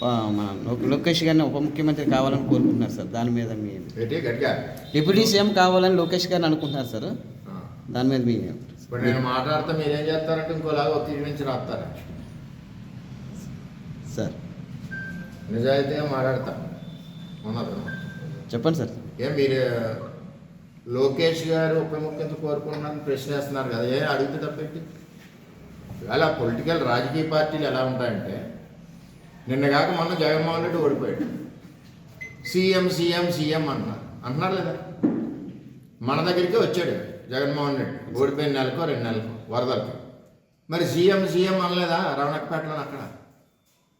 మన లోకేష్ గారిని ఉప ముఖ్యమంత్రి కావాలని కోరుకుంటున్నారు సార్. దాని మీద మీ డిప్యూటీ సీఎం కావాలని లోకేష్ గారిని అనుకుంటున్నారు సార్. దాని మీద మీ ఇప్పుడు నేను మాట్లాడితే మీరేం చేస్తారంటే ఇంకోలాగా ఒత్తిడి నుంచి రాస్తారు సార్. నిజాయితీగా మాట్లాడతా చెప్పండి సార్. మీరు లోకేష్ గారు ఉప ముఖ్యమంత్రి కోరుకుంటున్నారని ప్రశ్న వేస్తున్నారు కదా, అడిగితే తప్పేంటి? అలా పొలిటికల్ రాజకీయ పార్టీలు ఎలా ఉంటాయంటే, నిన్నగాక మొన్న జగన్మోహన్ రెడ్డి ఓడిపోయాడు, సీఎం సీఎం సీఎం అంటున్నారు లేదా? మన దగ్గరికి వచ్చాడు జగన్మోహన్ రెడ్డి ఓడిపోయిన నెలకో 2 నెలలకు వరదలకి. మరి సీఎం సీఎం అనలేదా రవణక్కపేటలో? అక్కడ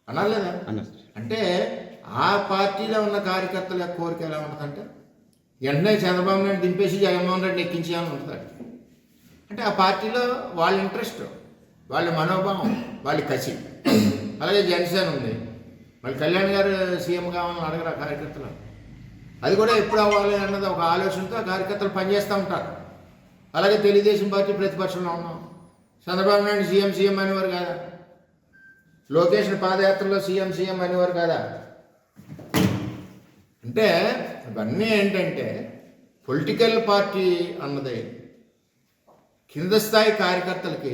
అన్నారు లేదా? అంటే ఆ పార్టీలో ఉన్న కార్యకర్తల కోరిక ఎలా ఉంటుందంటే, వెంటనే చంద్రబాబు నాయుడు దింపేసి జగన్మోహన్ రెడ్డిని ఎక్కించేయాలని ఉంటుంది. అంటే ఆ పార్టీలో వాళ్ళ ఇంట్రెస్ట్, వాళ్ళ మనోభావం, వాళ్ళ కసి. అలాగే జనసేన ఉంది, మళ్ళీ కళ్యాణ్ గారు సీఎం కావాలని అడగరు ఆ కార్యకర్తలు. అది కూడా ఎప్పుడు అవ్వాలి అన్నది ఒక ఆలోచనతో ఆ కార్యకర్తలు పనిచేస్తూ ఉంటారు. అలాగే తెలుగుదేశం పార్టీ ప్రతిపక్షంలో ఉన్నాం, చంద్రబాబు నాయుడు సీఎం సీఎం అనేవారు కాదా? లోకేష్ పాదయాత్రలో సీఎం సీఎం అనేవారు కాదా? అంటే ఇవన్నీ ఏంటంటే పొలిటికల్ పార్టీ అన్నది కింద స్థాయి కార్యకర్తలకి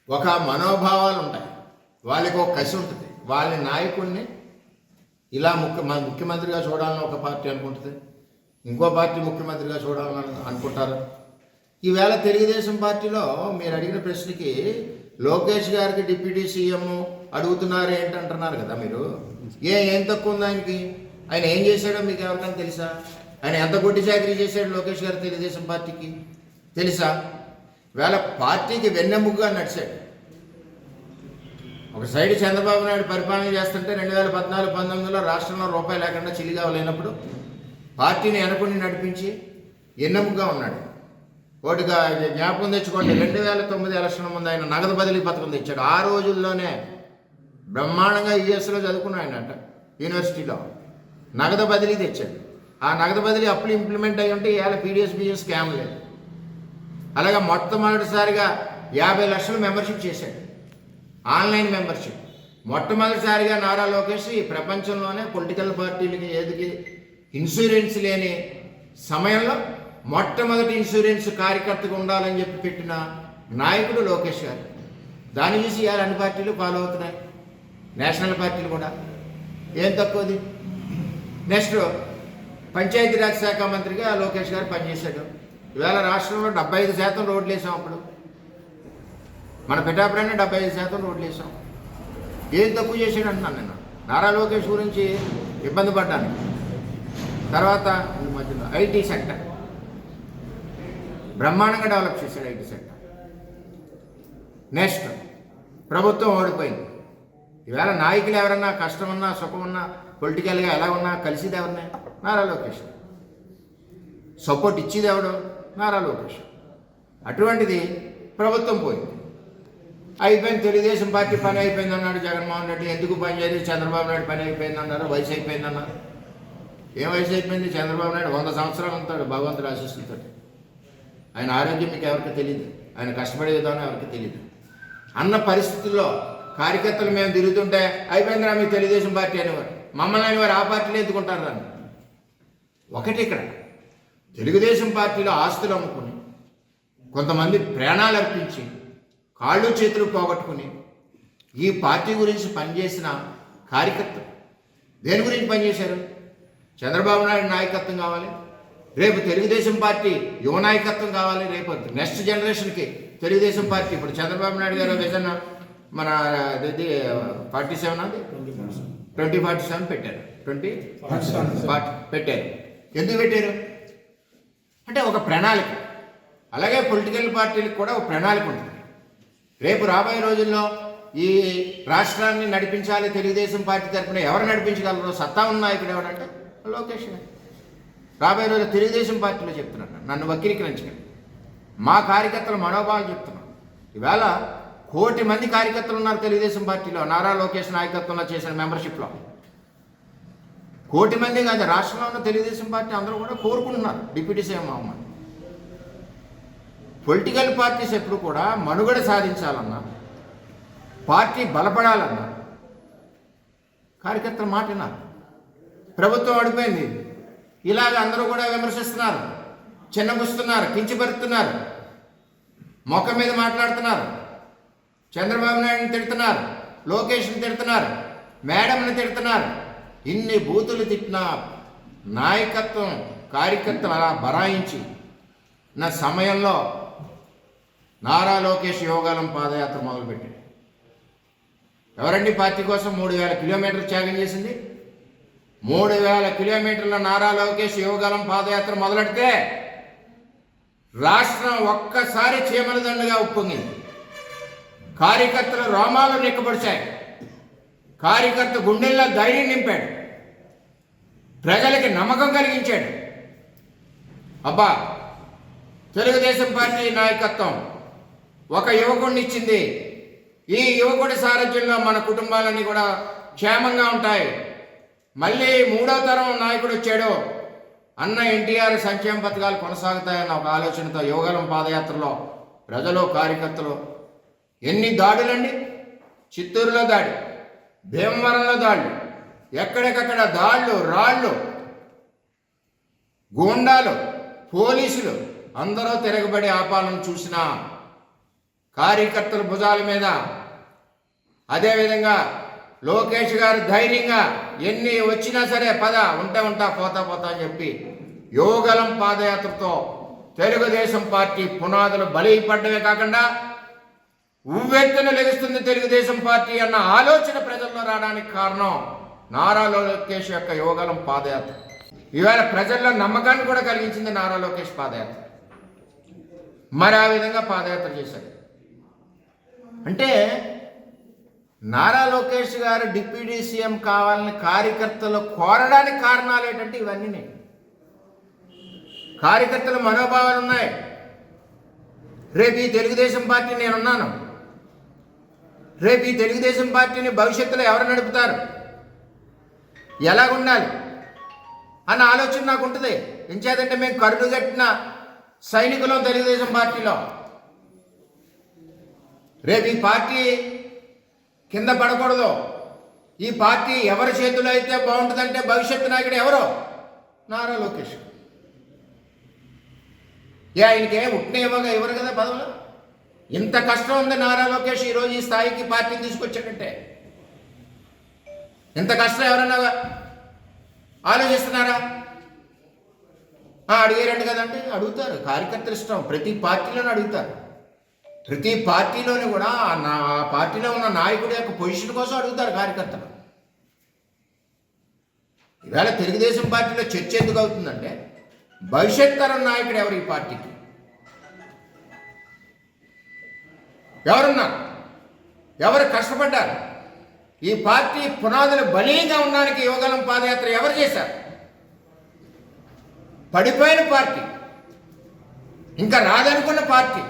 ఒక మనోభావాలు ఉంటాయి, వాళ్ళకి ఒక కసి ఉంటుంది. వాళ్ళ నాయకుడిని ఇలా ముఖ్యమంత్రిగా చూడాలని ఒక పార్టీ అనుకుంటుంది, ఇంకో పార్టీ ముఖ్యమంత్రిగా చూడాలని అనుకుంటారు. ఈవేళ తెలుగుదేశం పార్టీలో మీరు అడిగిన ప్రశ్నకి లోకేష్ గారికి డిప్యూటీ సీఎం అడుగుతున్నారు ఏంటంటున్నారు కదా మీరు. ఏం తక్కువ ఉంది ఆయనకి? ఆయన ఏం చేశాడో మీకు ఎవరికైనా తెలుసా? ఆయన ఎంత గొడ్డి చాకరీ చేశాడు లోకేష్ గారు తెలుగుదేశం పార్టీకి తెలుసా? వేళ పార్టీకి వెన్నెముగ్గా నడిచాడు. ఒక సైడ్ చంద్రబాబు నాయుడు పరిపాలన చేస్తుంటే 2014-19లో రాష్ట్రంలో రూపాయి లేకుండా చిల్లిగా లేనప్పుడు పార్టీని వెనకుండి నడిపించి ఎన్నెముగ్గా ఉన్నాడు. ఒకటిగా జ్ఞాపకం తెచ్చుకోండి, 2009 ఎలక్షన్ ముందు ఆయన నగదు బదిలీ పథకం తెచ్చాడు. ఆ రోజుల్లోనే బ్రహ్మాండంగా యుఎస్లో చదువుకున్నాడు ఆయన అంట, యూనివర్సిటీలో నగదు బదిలీ తెచ్చాడు. ఆ నగదు బదిలీ అప్పుడు ఇంప్లిమెంట్ అయ్యి ఉంటే ఇవాళ పీడిఎస్ స్కామ్ లేదు. అలాగే మొట్టమొదటిసారిగా 50 లక్షలు మెంబర్షిప్ చేశాడు, ఆన్లైన్ మెంబర్షిప్. మొట్టమొదటిసారిగా నారా లోకేష్ ఈ ప్రపంచంలోనే పొలిటికల్ పార్టీలకి ఏదికి ఇన్సూరెన్స్ లేని సమయంలో మొట్టమొదటి ఇన్సూరెన్స్ కార్యకర్తగా ఉండాలని చెప్పి పెట్టిన నాయకుడు లోకేష్ గారు. దాన్ని చూసి ఇవాళ అన్ని పార్టీలు ఫాలో అవుతున్నాయి, నేషనల్ పార్టీలు కూడా. ఏం తక్కువది? నెక్స్ట్ పంచాయతీరాజ్ శాఖ మంత్రిగా లోకేష్ గారు పనిచేశాడు. ఇవాళ రాష్ట్రంలో 75% రోడ్లు వేసాం. అప్పుడు మన పిఠాపురాన్ని 75% రోడ్లు వేసాం. ఏం తక్కువ చేశాడు అంటున్నాను నేను. నారా లోకేష్ గురించి ఇబ్బంది పడ్డాను. తర్వాత ఈ మధ్యలో ఐటీ సెక్టర్ బ్రహ్మాండంగా డెవలప్ చేశాడు, ఐటీ సెక్టర్. నెక్స్ట్ ప్రభుత్వం ఓడిపోయింది. ఈవేళ నాయకులు ఎవరన్నా కష్టం ఉన్నా సుఖం ఉన్నా పొలిటికల్గా ఎలా ఉన్నా కలిసిది ఎవరినే? నారా లోకేష్. సపోర్ట్ ఇచ్చేది ఎవడు? నారా లోకేష్. అటువంటిది ప్రభుత్వం పోయింది, అయిపోయింది. తెలుగుదేశం పార్టీ పని అయిపోయింది అన్నాడు జగన్మోహన్ రెడ్డి. ఎందుకు పని చేయలేదు? చంద్రబాబు నాయుడు పని అయిపోయింది అన్నారు, వయసు అయిపోయింది అన్నారు. ఏం వయసు అయిపోయింది? చంద్రబాబు నాయుడు 100 సంవత్సరాలు ఉంటాడు భగవంతుడు ఆశీస్సులతో. ఆయన ఆరోగ్యం మీకు ఎవరికి తెలియదు, ఆయన కష్టపడే విధానం ఎవరికి తెలియదు అన్న పరిస్థితుల్లో కార్యకర్తలు మేము తిరుగుతుంటే అయిపోయిందిరా మీ తెలుగుదేశం పార్టీ అనేవారు. మమ్మల్ని అని వారు ఆ పార్టీలు ఎందుకుంటారు అని. ఒకటి ఇక్కడ తెలుగుదేశం పార్టీలో ఆస్తులు అమ్ముకుని కొంతమంది ప్రాణాలు అర్పించి కాళ్ళు చేతులు పోగొట్టుకుని ఈ పార్టీ గురించి పనిచేసిన కార్యకర్తలు దేని గురించి పనిచేశారు? చంద్రబాబు నాయుడు నాయకత్వం కావాలి, రేపు తెలుగుదేశం పార్టీ యువ నాయకత్వం కావాలి, రేపు నెక్స్ట్ జనరేషన్కి తెలుగుదేశం పార్టీ. ఇప్పుడు చంద్రబాబు నాయుడు గారు విజన్ మన 47 అది 2047 పెట్టారు, 2040 పెట్టారు. ఎందుకు పెట్టారు అంటే ఒక ప్రణాళిక. అలాగే పొలిటికల్ పార్టీలకు కూడా ఒక ప్రణాళిక ఉంటుంది. రేపు రాబోయే రోజుల్లో ఈ రాష్ట్రాన్ని నడిపించాలి తెలుగుదేశం పార్టీ తరఫున ఎవరు నడిపించగలరో సత్తా ఉన్న నాయకుడు ఎవరంటే లోకేష్. రాబోయే రోజుల్లో తెలుగుదేశం పార్టీలో చెప్తున్నాను, నన్ను వక్రీకరించకండి, మా కార్యకర్తల మనోభావాలు చెప్తున్నాను. ఈవేళ 1 కోటి మంది కార్యకర్తలు ఉన్నారు తెలుగుదేశం పార్టీలో, నారా లోకేష్ నాయకత్వంలో చేసిన మెంబర్షిప్లో. 1 కోటి మంది కాదు, రాష్ట్రంలో ఉన్న తెలుగుదేశం పార్టీ అందరూ కూడా కోరుకుంటున్నారు డిప్యూటీ సీఎం అవ్వమని. పొలిటికల్ పార్టీస్ ఎప్పుడు కూడా మనుగడ సాధించాలన్నా, పార్టీ బలపడాలన్నా కార్యకర్తల మాట విన్నారు. ప్రభుత్వం ఓడిపోయింది, ఇలాగ అందరూ కూడా విమర్శిస్తున్నారు, చిన్నబుస్తున్నారు, కించపరుస్తున్నారు, ముఖం మీద మాట్లాడుతున్నారు, చంద్రబాబు నాయుడుని తిడుతున్నారు, లోకేష్ని తిడుతున్నారు, మేడంని తిడుతున్నారు. ఇన్ని బూతులు తిట్టిన నాయకత్వం కార్యకర్తలు అలా బరాయించి నా సమయంలో నారా లోకేష్ యోగాలం పాదయాత్ర మొదలుపెట్టాడు. ఎవరండి పార్టీ కోసం 3000 కిలోమీటర్లు త్యాగం చేసింది? 3000 కిలోమీటర్ల నారా లోకేష్ యోగాలం పాదయాత్ర మొదలెడితే రాష్ట్రం ఒక్కసారి చీమల దండుగా ఉప్పొంగింది. కార్యకర్తల రోమాలు నిక్కబడిచాయి. కార్యకర్త గుండెల్లో ధైర్యం నింపాడు, ప్రజలకి నమ్మకం కలిగించాడు. అబ్బా, తెలుగుదేశం పార్టీ నాయకత్వం ఒక యువకుడిని ఇచ్చింది, ఈ యువకుడి సారథ్యంలో మన కుటుంబాలన్నీ కూడా క్షేమంగా ఉంటాయి. మళ్ళీ 3వ తరం నాయకుడు వచ్చాడు, అన్న ఎన్టీఆర్ సంక్షేమ పథకాలు కొనసాగుతాయన్న ఒక ఆలోచనతో యోగాలం పాదయాత్రలో ప్రజలు కార్యకర్తలు ఎన్ని దాడులండి. చిత్తూరులో దాడి, భీమవరంలో దాడులు, ఎక్కడికక్కడ దాళ్ళు, రాళ్ళు, గూండాలు, పోలీసులు అందరూ తిరగబడి ఆపాలను చూసిన కార్యకర్తల భుజాల మీద. అదేవిధంగా లోకేష్ గారు ధైర్యంగా ఎన్ని వచ్చినా సరే పద, ఉంటా పోతా అని చెప్పి యోగలం పాదయాత్రతో తెలుగుదేశం పార్టీ పునాదులు బలైపడ్డమే కాకుండా ఉవ్వెత్తున లెగుస్తుంది తెలుగుదేశం పార్టీ అన్న ఆలోచన ప్రజల్లో రావడానికి కారణం నారా లోకేష్ యొక్క యోగలం పాదయాత్ర. ఇవాళ ప్రజల్లో నమ్మకాన్ని కూడా కలిగించింది నారా లోకేష్ పాదయాత్ర. మరి ఆ విధంగా పాదయాత్ర చేశారు అంటే నారా లోకేష్ గారు డిప్యూటీ సీఎం కావాలని కార్యకర్తలు కోరడానికి కారణాలు ఏంటంటే ఇవన్నీ కార్యకర్తల మనోభావాలు ఉన్నాయి. రేపు ఈ తెలుగుదేశం పార్టీ నేనున్నాను, రేపు ఈ తెలుగుదేశం పార్టీని భవిష్యత్తులో ఎవరు నడుపుతారు, ఎలాగుండాలి అన్న ఆలోచన నాకు ఉంటుంది. ఎంచేదంటే మేము కరుడు కట్టిన సైనికులం తెలుగుదేశం పార్టీలో. రేపు ఈ పార్టీ కింద పడకూడదు, ఈ పార్టీ ఎవరి చేతిలో అయితే బాగుంటుందంటే భవిష్యత్తు నాయకుడు ఎవరో నారా లోకేష్. ఆయనకేం ఉట్టిన ఇవ్వరు కదా పదవులు. ఇంత కష్టం ఉంది నారా లోకేష్ ఈరోజు ఈ స్థాయికి పార్టీని తీసుకొచ్చాడంటే. ఇంత కష్టం ఎవరన్నా ఆలోచిస్తున్నారా? అడిగారంట కదంటే అడుగుతారు. కార్యకర్తలు ఇష్టం, ప్రతి పార్టీలోనూ అడుగుతారు. ప్రతి పార్టీలోని కూడా ఆ పార్టీలో ఉన్న నాయకుడి యొక్క పొజిషన్ కోసం అడుగుతారు కార్యకర్తలు. ఈవేళ తెలుగుదేశం పార్టీలో చర్చ ఎందుకు అవుతుందంటే భవిష్యత్ తరం నాయకుడు ఎవరు, ఈ పార్టీకి ఎవరున్నారు, ఎవరు కష్టపడ్డారు, ఈ పార్టీ పునాదులు బలీయంగా ఉండడానికి యోగలం పాదయాత్ర ఎవరు చేశారు? పడిపోయిన పార్టీ, ఇంకా రాదనుకున్న పార్టీ.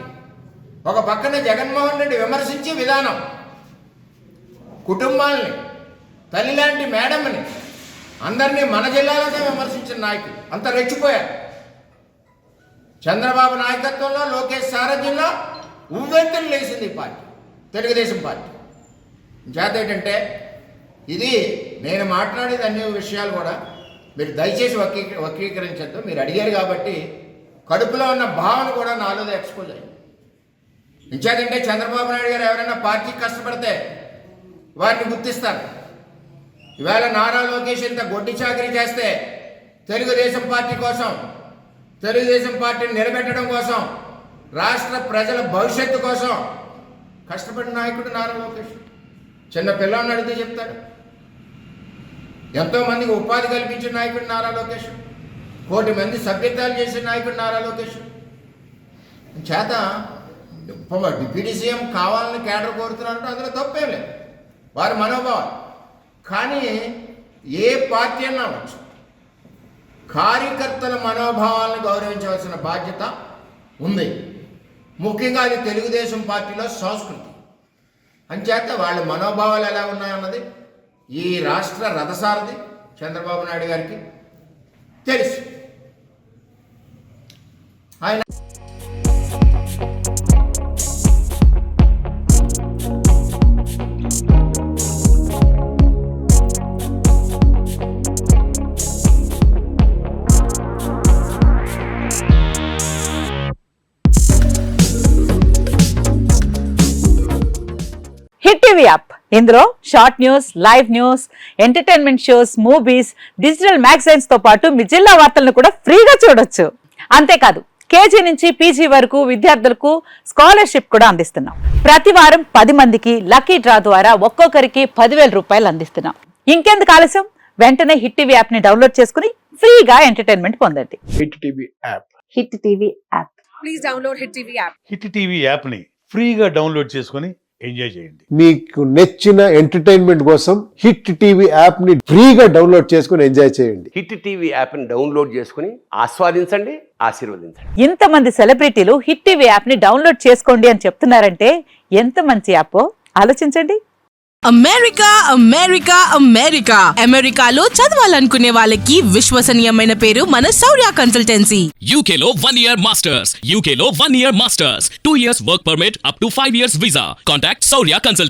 ఒక పక్కన జగన్మోహన్ రెడ్డి విమర్శించే విధానం, కుటుంబాలని, తల్లి లాంటి మేడంని అందరినీ మన జిల్లాలోనే విమర్శించిన నాయకులు అంత రెచ్చిపోయారు. చంద్రబాబు నాయకత్వంలో లోకేష్ సారథ్యంలో ఉవ్వెత్తులు లేచింది ఈ పార్టీ, తెలుగుదేశం పార్టీ. చేత ఏంటంటే ఇది నేను మాట్లాడేది అన్ని విషయాలు కూడా మీరు దయచేసి వక్రీకరించద్దు. మీరు అడిగారు కాబట్టి కడుపులో ఉన్న భావన కూడా నాలో ఎక్స్పోజ్ అయ్యింది. ఇంచేదంటే చంద్రబాబు నాయుడు గారు ఎవరైనా పార్టీకి కష్టపడితే వారిని గుర్తిస్తారు. ఇవాళ నారా లోకేష్ ఇంత గొడ్డి చాకరీ చేస్తే తెలుగుదేశం పార్టీ కోసం, తెలుగుదేశం పార్టీని నిలబెట్టడం కోసం, రాష్ట్ర ప్రజల భవిష్యత్తు కోసం కష్టపడిన నాయకుడు నారా లోకేష్. చిన్న పిల్లల్ని అడిగితే చెప్తాడు. ఎంతోమందికి ఉపాధి కల్పించిన నాయకుడు నారా లోకేష్. 1 కోటి మంది సభ్యత్వాలు చేసిన నాయకుడు నారా లోకేష్. చేత డిప్యూటీ సీఎం కావాలని కేడర్ కోరుతున్నారంటే అందులో తప్పేం లేదు, వారి మనోభావాలు. కానీ ఏ పార్టీ అన్నా అవ్వచ్చు, కార్యకర్తల మనోభావాలను గౌరవించవలసిన బాధ్యత ఉంది. ముఖ్యంగా అది తెలుగుదేశం పార్టీలో సంస్కృతి. అంచేత వాళ్ళ మనోభావాలు ఎలా ఉన్నాయన్నది ఈ రాష్ట్ర రథసారథి చంద్రబాబు నాయుడు గారికి తెలుసు. ఆయన టీవీ యాప్. ఇందులో short news, live news, entertainment shows, movies, digital magazines తో పాటు మీ జిల్లా వార్తలను కూడా ఫ్రీగా చూడొచ్చు. అంతేకాదు కేజీ నుంచి పీజీ వరకు విద్యార్థులకు స్కాలర్షిప్ కూడా అందిస్తున్నాం. ప్రతి వారం 10 మందికి లక్కీ డ్రా ద్వారా ఒక్కొక్కరికి 10,000 రూపాయలు అందిస్తున్నాం. ఇంకెందుకు ఆలస్యం, వెంటనే హిట్ టీవీ యాప్ ని డౌన్లోడ్ చేసుకుని ఫ్రీగా ఎంటర్టైన్మెంట్ పొందండి. Hit TV app. Hit TV app. Please download Hit TV app. Hit TV యాప్ని ఫ్రీగా డౌన్లోడ్ చేసుకొని ఎంజాయ్ చేయండి. మీకు నచ్చిన ఎంటర్టైన్మెంట్ కోసం హిట్ టీవీ యాప్ ని ఫ్రీగా డౌన్లోడ్ చేసుకుని ఎంజాయ్ చేయండి. హిట్ టీవీ యాప్ని డౌన్లోడ్ చేసుకుని ఆస్వాదించండి, ఆశీర్వదించండి. ఇంతమంది సెలబ్రిటీలు హిట్ టీవీ యాప్ ని డౌన్లోడ్ చేసుకోండి అని చెప్తున్నారంటే ఎంత మంచి యాప్ ఆలోచించండి. అమెరికా అమెరికా అమెరికా అమెరికాలో చదవాలనుకునే వాళ్ళకి విశ్వసనీయమైన పేరు మన శౌర్య కన్సల్టెన్సీ. UK లో 1 year masters. UK లో 1 year masters. 2 years work permit up to 5 years visa. Contact Saurya Consult.